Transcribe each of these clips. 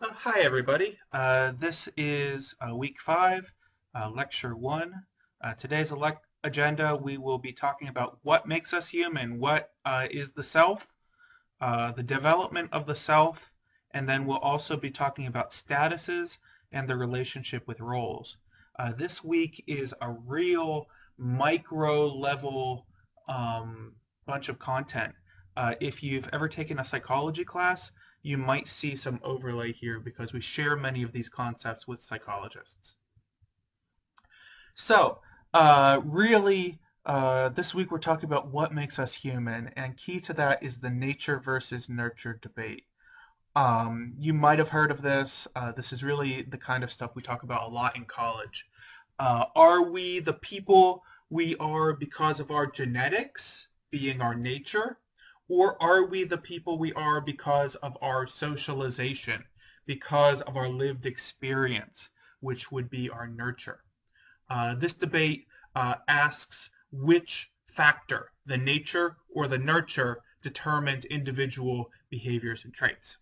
Hi, everybody. This is week 5, lecture 1. Today's agenda, we will be talking about what makes us human, what is the self, the development of the self, and then we'll also be talking about statuses and the relationship with roles. This week is a real micro level um, bunch of content. If you've ever taken a psychology class, you might see some overlay here because we share many of these concepts with psychologists. So, this week we're talking about what makes us human, and key to that is the nature versus nurture debate. You might have heard of this. This is really the kind of stuff we talk about a lot in college. Are we the people we are because of our genetics, being our nature, or are we the people we are because of our socialization, because of our lived experience, which would be our nurture? This debate asks which factor, the nature or the nurture, determines individual behaviors and traits.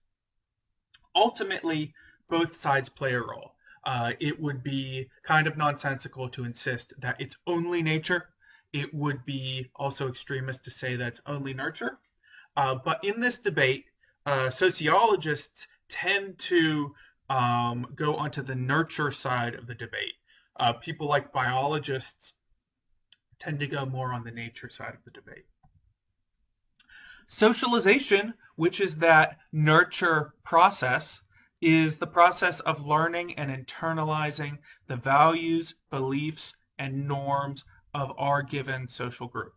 Ultimately, both sides play a role. It would be kind of nonsensical to insist that it's only nature. It would be also extremist to say that it's only nurture. But in this debate, sociologists tend to go onto the nurture side of the debate. People like biologists tend to go more on the nature side of the debate. Socialization, which is that nurture process, is the process of learning and internalizing the values, beliefs, and norms of our given social group.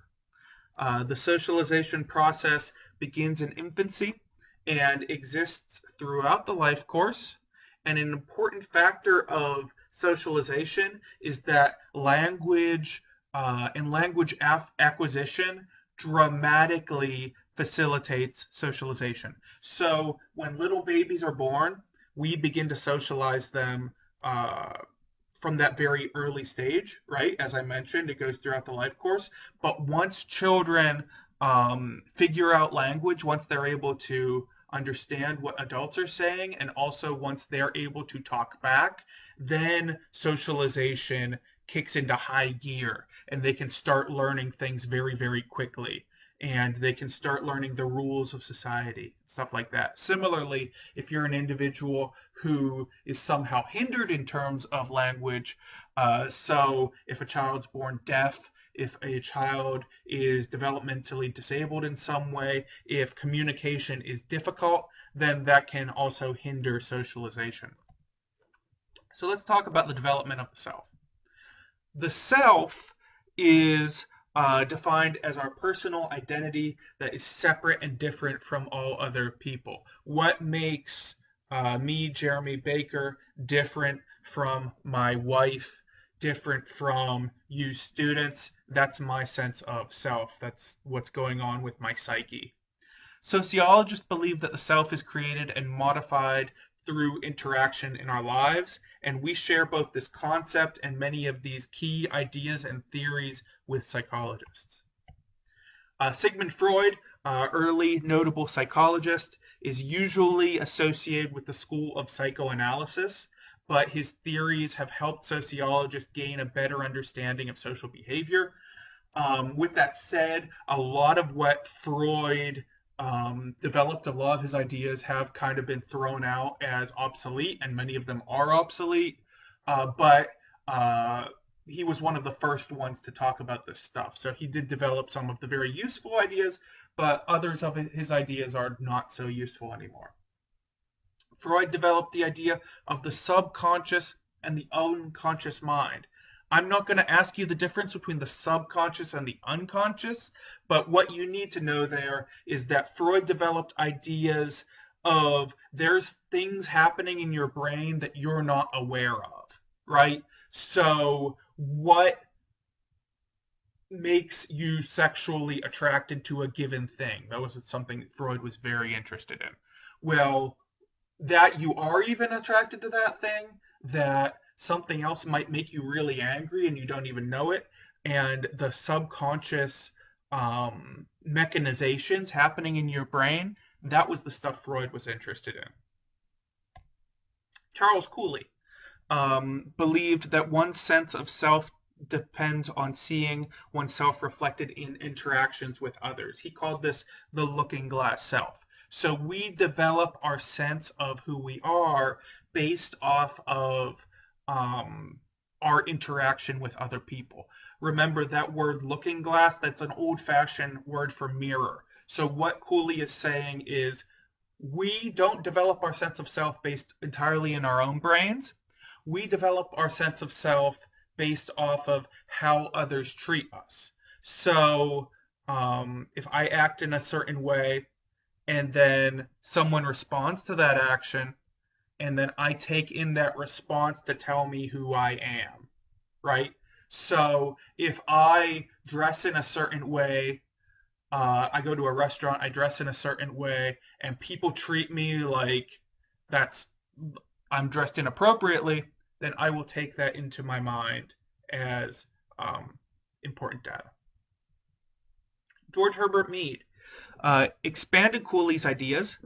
The socialization process begins in infancy and exists throughout the life course. And an important factor of socialization is that language and language acquisition dramatically facilitates socialization. So when little babies are born, we begin to socialize them from that very early stage, right? As I mentioned, it goes throughout the life course. But once children figure out language, once they're able to understand what adults are saying, and also once they're able to talk back, then socialization kicks into high gear and they can start learning things very, very quickly. And they can start learning the rules of society, stuff like that. Similarly, if you're an individual who is somehow hindered in terms of language, so if a child's born deaf, if a child is developmentally disabled in some way, if communication is difficult, then that can also hinder socialization. So let's talk about the development of the self. The self is defined as our personal identity that is separate and different from all other people. What makes me, Jeremy Baker, different from my wife, different from you students? That's my sense of self. That's what's going on with my psyche. Sociologists believe that the self is created and modified through interaction in our lives, and we share both this concept and many of these key ideas and theories with psychologists. Sigmund Freud, early notable psychologist, is usually associated with the school of psychoanalysis, but his theories have helped sociologists gain a better understanding of social behavior. With that said, a lot of what Freud developed, a lot of his ideas have kind of been thrown out as obsolete, and many of them are obsolete. But he was one of the first ones to talk about this stuff. So he did develop some of the very useful ideas, but others of his ideas are not so useful anymore. Freud developed the idea of the subconscious and the unconscious mind. I'm not going to ask you the difference between the subconscious and the unconscious, but what you need to know there is that Freud developed ideas of there's things happening in your brain that you're not aware of, right? So, what makes you sexually attracted to a given thing? That was something Freud was very interested in. Well, that you are even attracted to that thing, that something else might make you really angry and you don't even know it, and the subconscious mechanizations happening in your brain, that was the stuff Freud was interested in. Charles Cooley believed that one's sense of self depends on seeing oneself reflected in interactions with others. He called this the looking glass self. So we develop our sense of who we are based off of our interaction with other people. Remember that word looking glass, that's an old fashioned word for mirror. So what Cooley is saying is we don't develop our sense of self based entirely in our own brains. We develop our sense of self based off of how others treat us. So if I act in a certain way and then someone responds to that action, and then I take in that response to tell me who I am, right? So if I dress in a certain way, I go to a restaurant, I dress in a certain way, and people treat me like that's I'm dressed inappropriately, then I will take that into my mind as important data. George Herbert Mead expanded Cooley's ideas.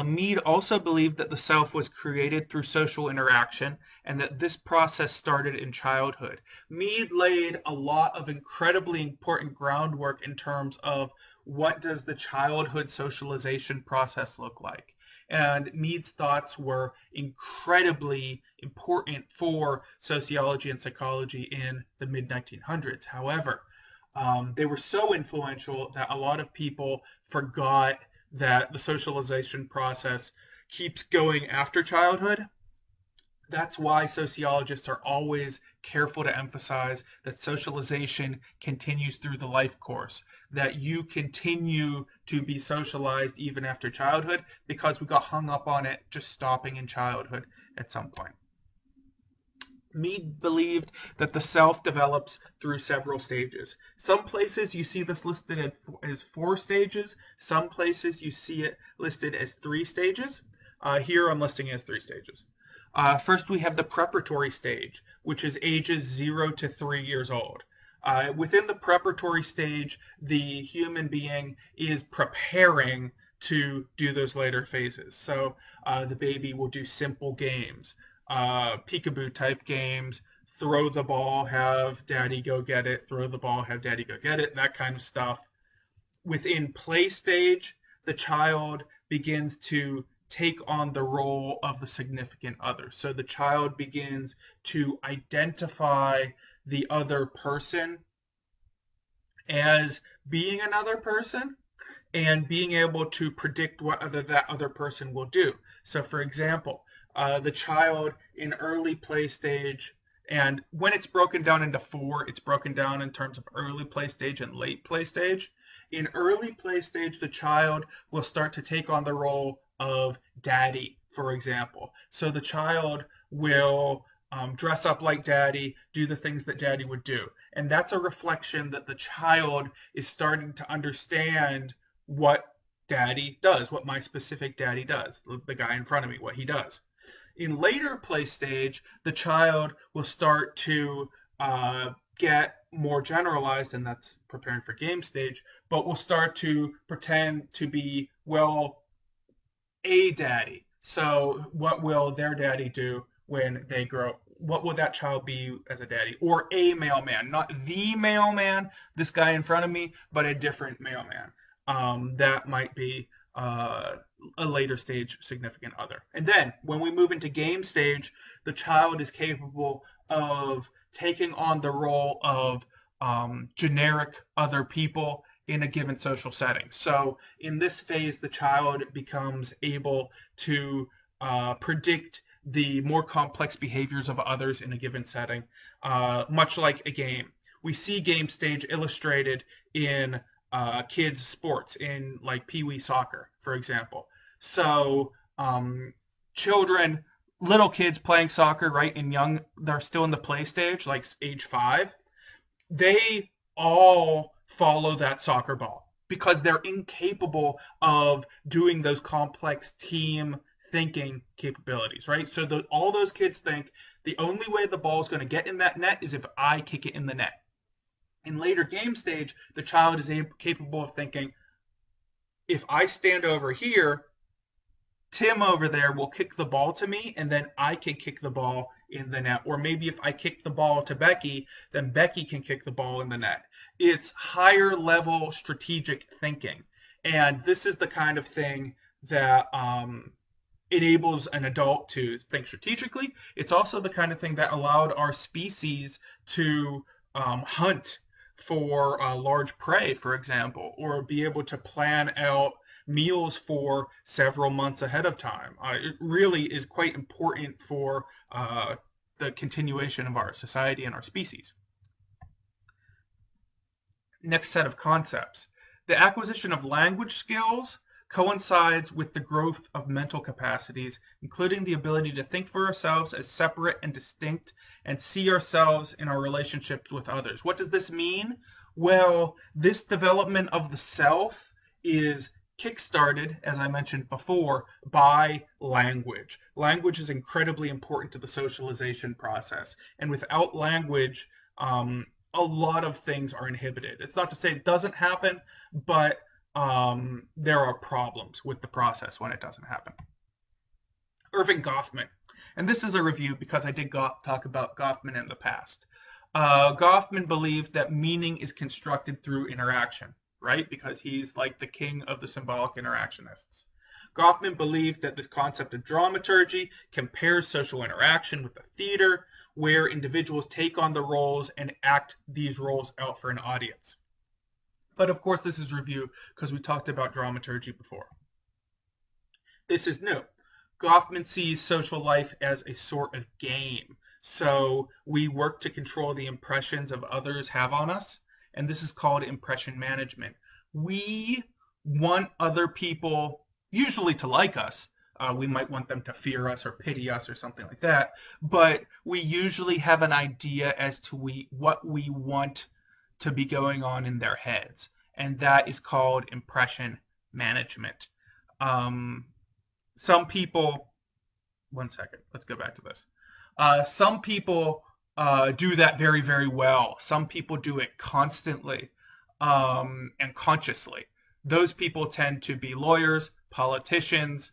Mead also believed that the self was created through social interaction and that this process started in childhood. Mead laid a lot of incredibly important groundwork in terms of what does the childhood socialization process look like. And Mead's thoughts were incredibly important for sociology and psychology in the mid 1900s. However, they were so influential that a lot of people forgot that the socialization process keeps going after childhood. That's why sociologists are always careful to emphasize that socialization continues through the life course, that you continue to be socialized even after childhood, because we got hung up on it just stopping in childhood at some point. Mead believed that the self develops through several stages. Some places you see this listed as 4 stages. Some places you see it listed as 3 stages. Here I'm listing it as 3 stages. First, we have the preparatory stage, which is ages 0 to 3 years old. Within the preparatory stage, the human being is preparing to do those later phases. So the baby will do simple games, peekaboo type games, throw the ball, have daddy go get it, throw the ball, have daddy go get it, that kind of stuff. Within play stage, the child begins to take on the role of the significant other. So the child begins to identify the other person as being another person and being able to predict what that other person will do. So for example, the child in early play stage, and when it's broken down into 4, it's broken down in terms of early play stage and late play stage. In early play stage, the child will start to take on the role of daddy, for example. So the child will dress up like daddy, do the things that daddy would do. And that's a reflection that the child is starting to understand what daddy does, what my specific daddy does, the guy in front of me, what he does. In later play stage, the child will start to get more generalized, and that's preparing for game stage, but will start to pretend to be, well, a daddy. So what will their daddy do when they grow up? What will that child be as a daddy? Or a mailman, not the mailman, this guy in front of me, but a different mailman. That might be a later stage significant other. And then when we move into game stage, the child is capable of taking on the role of generic other people in a given social setting. So in this phase, the child becomes able to predict the more complex behaviors of others in a given setting, much like a game. We see game stage illustrated in kids' sports, in like Pee-wee soccer, for example. So children, little kids playing soccer, right, and young, they're still in the play stage, like age 5. They all follow that soccer ball because they're incapable of doing those complex team thinking capabilities, right? So all those kids think the only way the ball is going to get in that net is if I kick it in the net. In later game stage, the child is capable of thinking, if I stand over here, Tim over there will kick the ball to me, and then I can kick the ball in the net. Or maybe if I kick the ball to Becky, then Becky can kick the ball in the net. It's higher level strategic thinking. And this is the kind of thing that enables an adult to think strategically. It's also the kind of thing that allowed our species to hunt for large prey, for example, or be able to plan out meals for several months ahead of time. It really is quite important for the continuation of our society and our species. Next set of concepts. The acquisition of language skills coincides with the growth of mental capacities, including the ability to think for ourselves as separate and distinct and see ourselves in our relationships with others. What does this mean? Well, this development of the self is kickstarted, as I mentioned before, by language. Language is incredibly important to the socialization process, and without language, a lot of things are inhibited. It's not to say it doesn't happen, but there are problems with the process when it doesn't happen. Erving Goffman, and this is a review because I did talk about Goffman in the past. Goffman believed that meaning is constructed through interaction, right? Because he's like the king of the symbolic interactionists. Goffman believed that this concept of dramaturgy compares social interaction with the theater, where individuals take on the roles and act these roles out for an audience. But of course, this is review because we talked about dramaturgy before. This is new. Goffman sees social life as a sort of game. So we work to control the impressions of others have on us, and this is called impression management. We want other people usually to like us. We might want them to fear us or pity us or something like that, but we usually have an idea as to what we want to be going on in their heads, and that is called impression management. Some people, one second, let's go back to this. Some people do that very, very well. Some people do it constantly and consciously. Those people tend to be lawyers, politicians,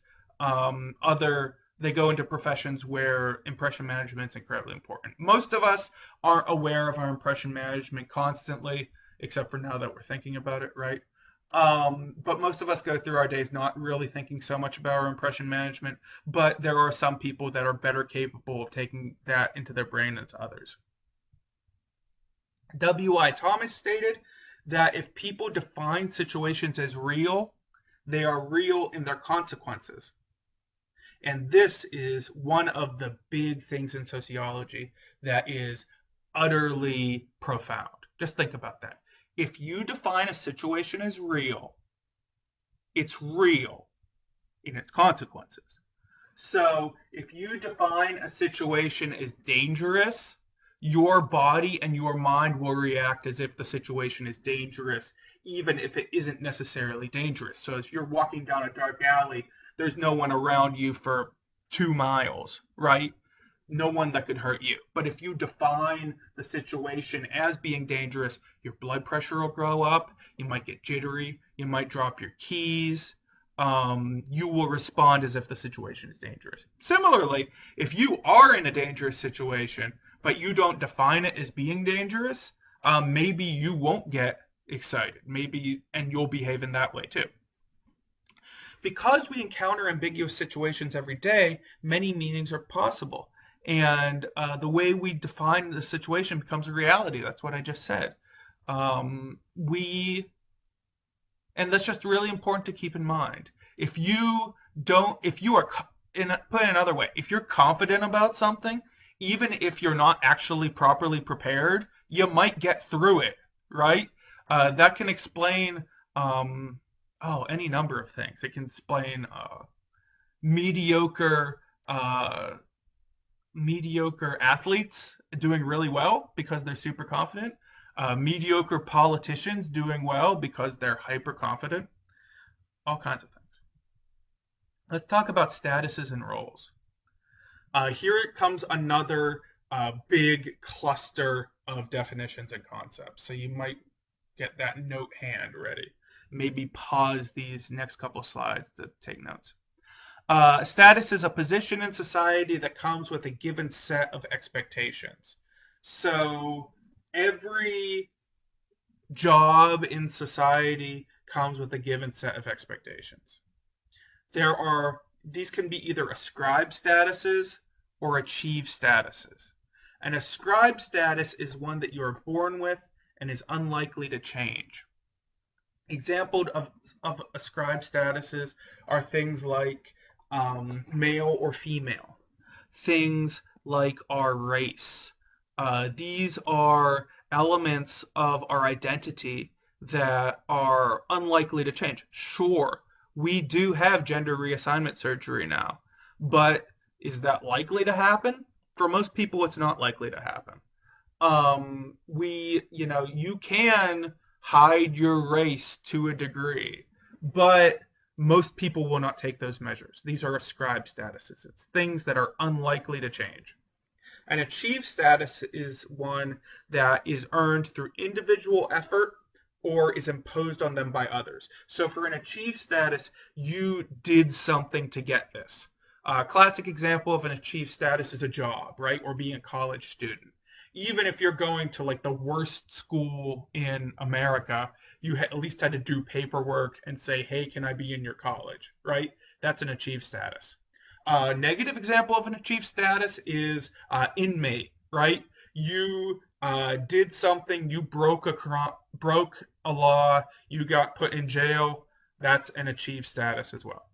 they go into professions where impression management is incredibly important. Most of us aren't aware of our impression management constantly, except for now that we're thinking about it, right? But most of us go through our days not really thinking so much about our impression management, but there are some people that are better capable of taking that into their brain than others. W.I. Thomas stated that if people define situations as real, they are real in their consequences. And this is one of the big things in sociology that is utterly profound. Just think about that. If you define a situation as real, it's real in its consequences. So if you define a situation as dangerous, your body and your mind will react as if the situation is dangerous, even if it isn't necessarily dangerous. So if you're walking down a dark alley, there's no one around you for 2 miles, right? No one that could hurt you. But if you define the situation as being dangerous, your blood pressure will go up, you might get jittery, you might drop your keys, you will respond as if the situation is dangerous. Similarly, if you are in a dangerous situation, but you don't define it as being dangerous, maybe you won't get excited, and you'll behave in that way too. Because we encounter ambiguous situations every day, many meanings are possible. And the way we define the situation becomes a reality. That's what I just said. And that's just really important to keep in mind. Put it another way, if you're confident about something, even if you're not actually properly prepared, you might get through it, right? That can explain any number of things. It can explain mediocre athletes doing really well because they're super confident. Mediocre politicians doing well because they're hyper confident. All kinds of things. Let's talk about statuses and roles. Here comes another big cluster of definitions and concepts. So you might get that note hand ready. Maybe pause these next couple slides to take notes. Status is a position in society that comes with a given set of expectations. So every job in society comes with a given set of expectations. These can be either ascribed statuses or achieved statuses. An ascribed status is one that you are born with and is unlikely to change. Examples of ascribed statuses are things like male or female, things like our race. These are elements of our identity that are unlikely to change. Sure, we do have gender reassignment surgery now, but is that likely to happen? For most people, it's not likely to happen. You can hide your race to a degree, but most people will not take those measures. These are ascribed statuses. It's things that are unlikely to change. An achieved status is one that is earned through individual effort or is imposed on them by others. So for an achieved status, you did something to get this. A classic example of an achieved status is a job, right? Or being a college student. Even if you're going to like the worst school in America, you at least had to do paperwork and say, hey, can I be in your college, right? That's an achieved status. A negative example of an achieved status is inmate, right? You did something, you broke a law, you got put in jail. That's an achieved status as well.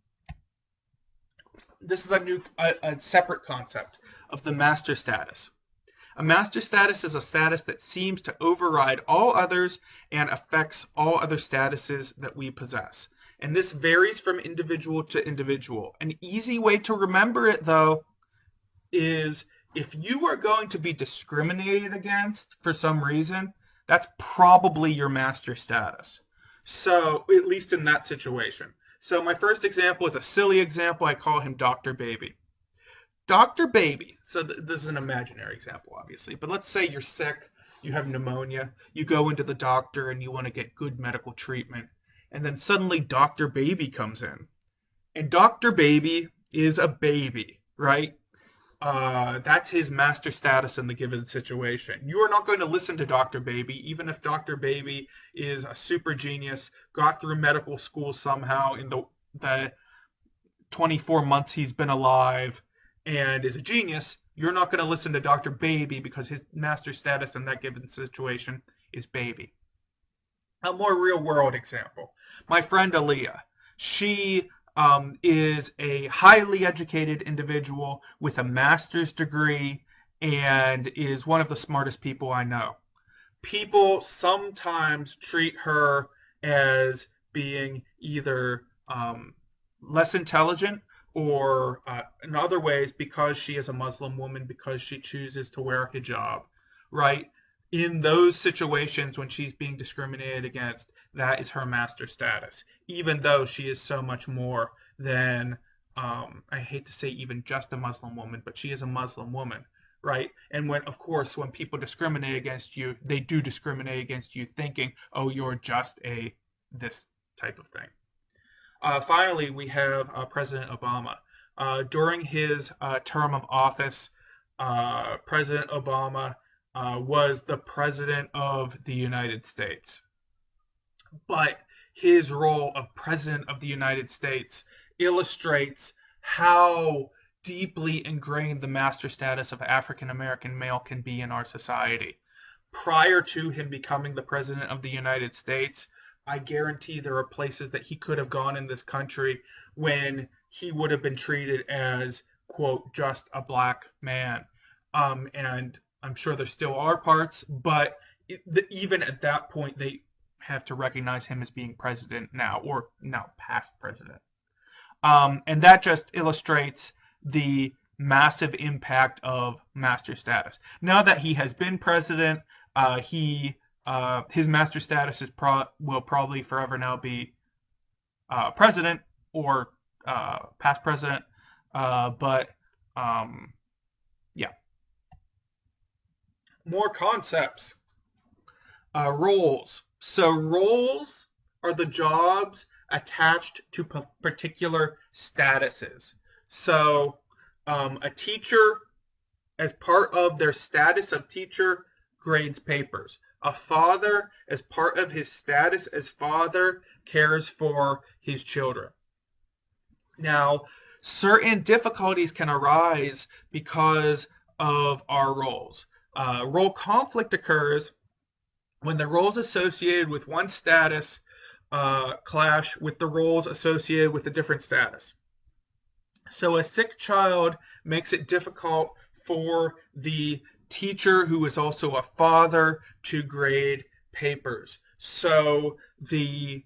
This is a separate concept of the master status. A master status is a status that seems to override all others and affects all other statuses that we possess. And this varies from individual to individual. An easy way to remember it, though, is if you are going to be discriminated against for some reason, that's probably your master status. So, at least in that situation. So my first example is a silly example. I call him Dr. Baby. Dr. Baby, so this is an imaginary example, obviously, but let's say you're sick, you have pneumonia, you go into the doctor and you want to get good medical treatment, and then suddenly Dr. Baby comes in. And Dr. Baby is a baby, right? That's his master status in the given situation. You are not going to listen to Dr. Baby, even if Dr. Baby is a super genius, got through medical school somehow in the 24 months he's been alive, and is a genius. You're not going to listen to Dr. Baby because his master status in that given situation is baby. A more real world example. My friend Aaliyah. She is a highly educated individual with a master's degree and is one of the smartest people I know. People sometimes treat her as being either less intelligent or in other ways because she is a Muslim woman, because she chooses to wear a hijab, right? In those situations when she's being discriminated against, that is her master status, even though she is so much more than, I hate to say even just a Muslim woman, but she is a Muslim woman, right? And when, of course, when people discriminate against you, they do discriminate against you thinking, oh, you're just this type of thing. Finally, we have President Obama. During his term of office, President Obama was the President of the United States. But his role of President of the United States illustrates how deeply ingrained the master status of African American male can be in our society. Prior to him becoming the President of the United States, I guarantee there are places that he could have gone in this country when he would have been treated as, quote, just a black man. And I'm sure there still are parts, but even at that point, they have to recognize him as being president now, or now past president. And that just illustrates the massive impact of master status. Now that he has been president, his master status will probably forever now be president or past president. But yeah. More concepts. Roles. So roles are the jobs attached to particular statuses. So a teacher, as part of their status of teacher, grades papers. A father, as part of his status as father, cares for his children. Now, certain difficulties can arise because of our roles. Role conflict occurs when the roles associated with one status clash with the roles associated with a different status. So a sick child makes it difficult for the teacher, who is also a father, to grade papers. So the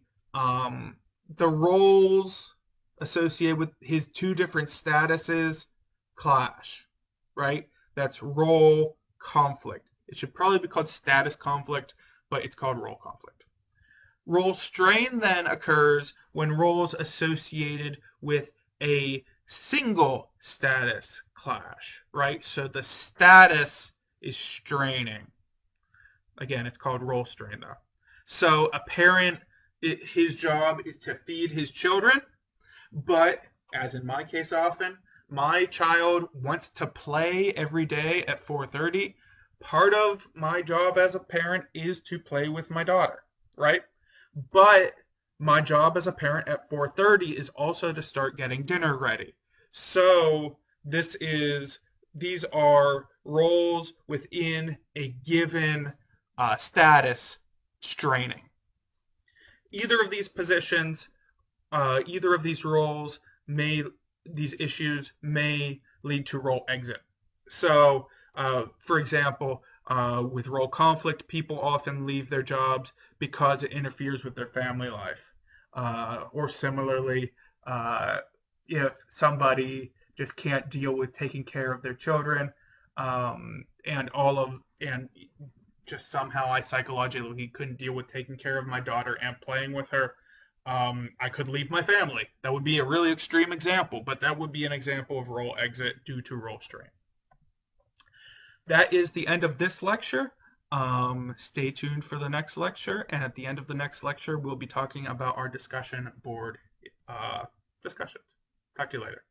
roles associated with his two different statuses clash, right? That's role conflict. It should probably be called status conflict, but it's called role conflict. Role strain then occurs when roles associated with a single status clash, right? So the status is straining. Again, it's called role strain though. So a parent, his job is to feed his children, but as in my case often, my child wants to play every day at 4:30. Part of my job as a parent is to play with my daughter, right? But my job as a parent at 4:30 is also to start getting dinner ready. So these are roles within a given status straining. Either of these positions, either of these roles these issues may lead to role exit. So, for example, with role conflict, people often leave their jobs because it interferes with their family life. Or similarly, if somebody just can't deal with taking care of their children, and just somehow I psychologically couldn't deal with taking care of my daughter and playing with her, I could leave my family. That would be a really extreme example, but that would be an example of role exit due to role strain. That is the end of this lecture. Stay tuned for the next lecture, and at the end of the next lecture, we'll be talking about our discussion board discussions. Talk to you later.